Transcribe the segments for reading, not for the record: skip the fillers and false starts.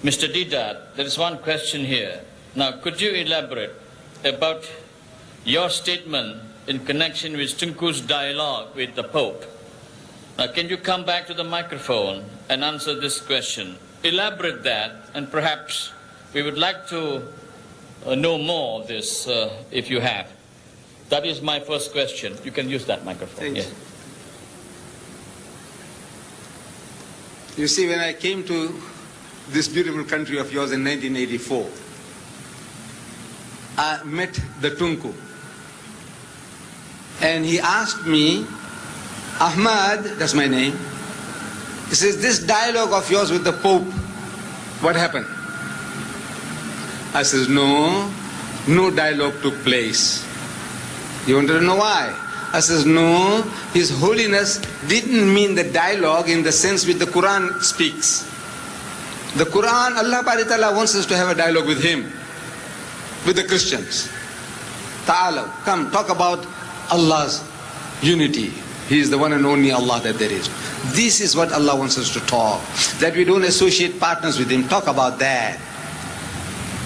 Mr. Deedat, there is one question here. Now, could you elaborate about your statement in connection with Tunku's dialogue with the Pope? Now, can you come back to the microphone and answer this question? Elaborate that, and perhaps we would like to know more of this if you have. That is my first question. You can use that microphone. Thanks. You see, when I came to this beautiful country of yours in 1984, I met the Tunku. And he asked me, Ahmad, that's my name, he says, this dialogue of yours with the Pope, what happened? I says, no dialogue took place. You want to know why? I says, no, His Holiness didn't mean the dialogue in the sense which the Quran speaks. The Quran, Allah Ta'ala wants us to have a dialogue with Him, with the Christians. Ta'ala, come, talk about Allah's unity. He is the one and only Allah that there is. This is what Allah wants us to talk. That we don't associate partners with Him. Talk about that.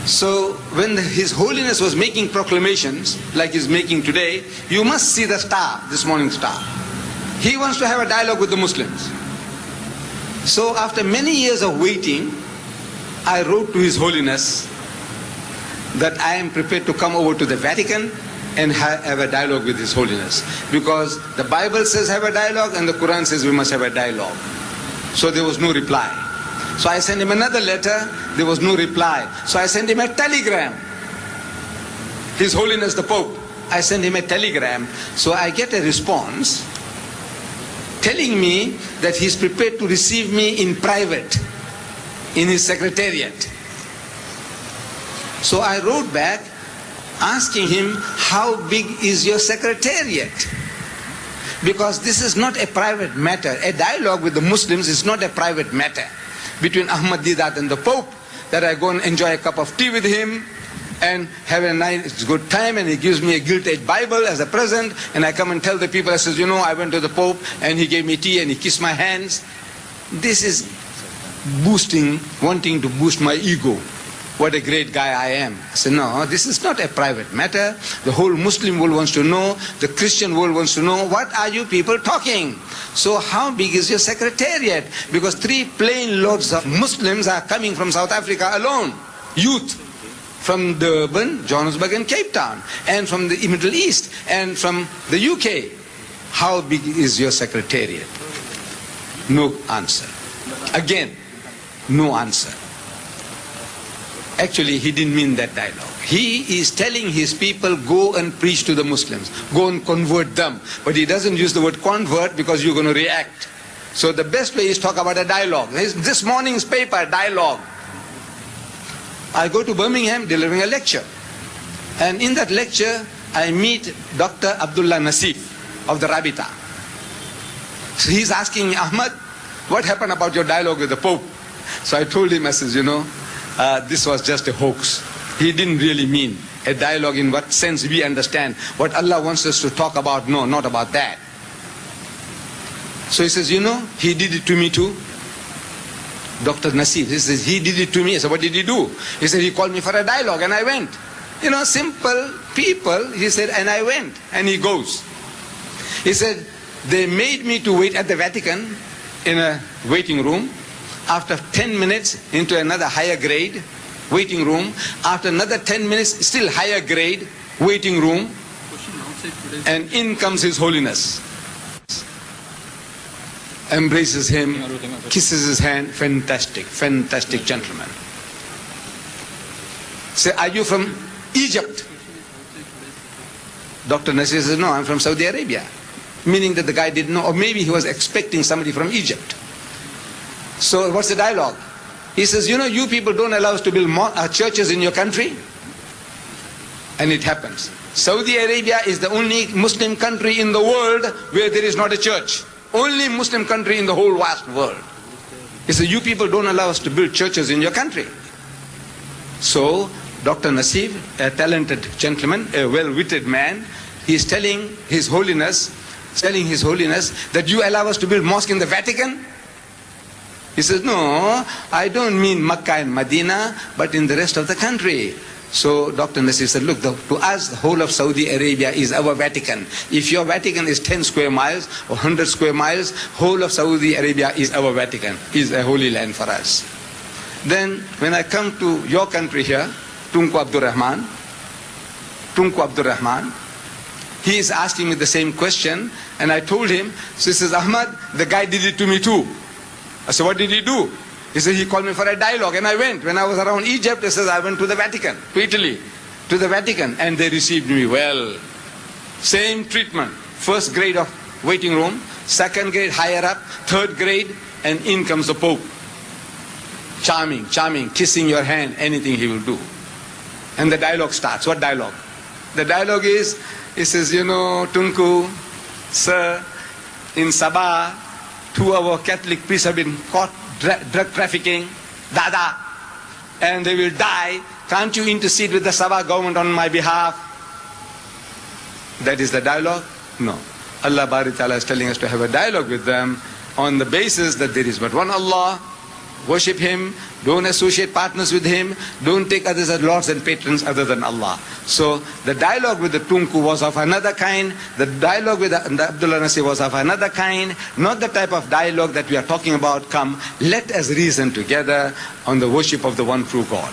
So when His Holiness was making proclamations, like He's making today, you must see the star, this morning star. He wants to have a dialogue with the Muslims. So after many years of waiting, I wrote to His Holiness that I am prepared to come over to the Vatican and have a dialogue with His Holiness. Because the Bible says have a dialogue and the Quran says we must have a dialogue. So there was no reply. So I sent him another letter, there was no reply. So I sent him a telegram. His Holiness the Pope, I sent him a telegram. So I get a response telling me that he's prepared to receive me in private, in his secretariat. So I wrote back asking him, how big is your secretariat? Because this is not a private matter. A dialogue with the Muslims is not a private matter. Between Ahmad Deedat and the Pope, that I go and enjoy a cup of tea with him and have a nice good time, and he gives me a gilt-edged Bible as a present, and I come and tell the people, I says, you know, I went to the Pope and he gave me tea and he kissed my hands. This is wanting to boost my ego. What a great guy I am. I said, no, this is not a private matter. The whole Muslim world wants to know, the Christian world wants to know, what are you people talking? So how big is your secretariat? Because 3 plane loads of Muslims are coming from South Africa alone. Youth from Durban, Johannesburg and Cape Town, and from the Middle East, and from the UK. How big is your secretariat? No answer. Again, no answer. Actually, he didn't mean that dialogue. He is telling his people, go and preach to the Muslims. Go and convert them. But he doesn't use the word convert because you're going to react. So the best way is talk about a dialogue. This morning's paper, dialogue. I go to Birmingham delivering a lecture. And in that lecture, I meet Dr. Abdullah Nasif of the Rabita. So he's asking me, Ahmad, what happened about your dialogue with the Pope? So I told him, I says, you know, this was just a hoax. He didn't really mean a dialogue in what sense we understand. What Allah wants us to talk about, no, not about that. So he says, you know, he did it to me too. Dr. Nasif, he says, he did it to me. I said, what did he do? He said, he called me for a dialogue and I went. You know, simple people, he said, and I went. And he goes. He said, they made me to wait at the Vatican in a waiting room. After 10 minutes into another higher grade waiting room, after another 10 minutes still higher grade waiting room, and in comes His Holiness, embraces him, kisses his hand. Fantastic, fantastic gentleman. Say, are you from Egypt? Dr. Nasir says, no, I'm from Saudi Arabia, meaning that the guy didn't know, or maybe he was expecting somebody from Egypt. So what's the dialogue? He says, you know, you people don't allow us to build churches in your country. And it happens. Saudi Arabia is the only Muslim country in the world where there is not a church. Only Muslim country in the whole vast world. He says, you people don't allow us to build churches in your country. So Dr. Nasif, a talented gentleman, a well-witted man, he is telling His Holiness that you allow us to build mosque in the Vatican? He says, no, I don't mean Makkah and Medina, but in the rest of the country. So Dr. Nasir said, look, to us, the whole of Saudi Arabia is our Vatican. If your Vatican is 10 square miles or 100 square miles, whole of Saudi Arabia is our Vatican, is a holy land for us. Then when I come to your country here, Tunku Abdul Rahman, he is asking me the same question, and I told him, so he says, Ahmad, the guy did it to me too. I said, what did he do? He said, he called me for a dialogue, and I went. When I was around Egypt, he says, I went to the Vatican, to Italy, to the Vatican, and they received me well. Same treatment. First grade of waiting room, second grade higher up, third grade, and in comes the Pope. Charming, charming, kissing your hand, anything he will do. And the dialogue starts. What dialogue? The dialogue is, he says, you know, Tunku, sir, in Sabah, 2 of our Catholic priests have been caught drug trafficking, Dada, and they will die. Can't you intercede with the Sabah government on my behalf? That is the dialogue? No. Allah Bari Ta'ala is telling us to have a dialogue with them on the basis that there is but one Allah, worship Him, don't associate partners with Him, don't take others as lords and patrons other than Allah. So the dialogue with the Tunku was of another kind, the dialogue with the Abdullah Nasir was of another kind, not the type of dialogue that we are talking about. Come, let us reason together on the worship of the one true God.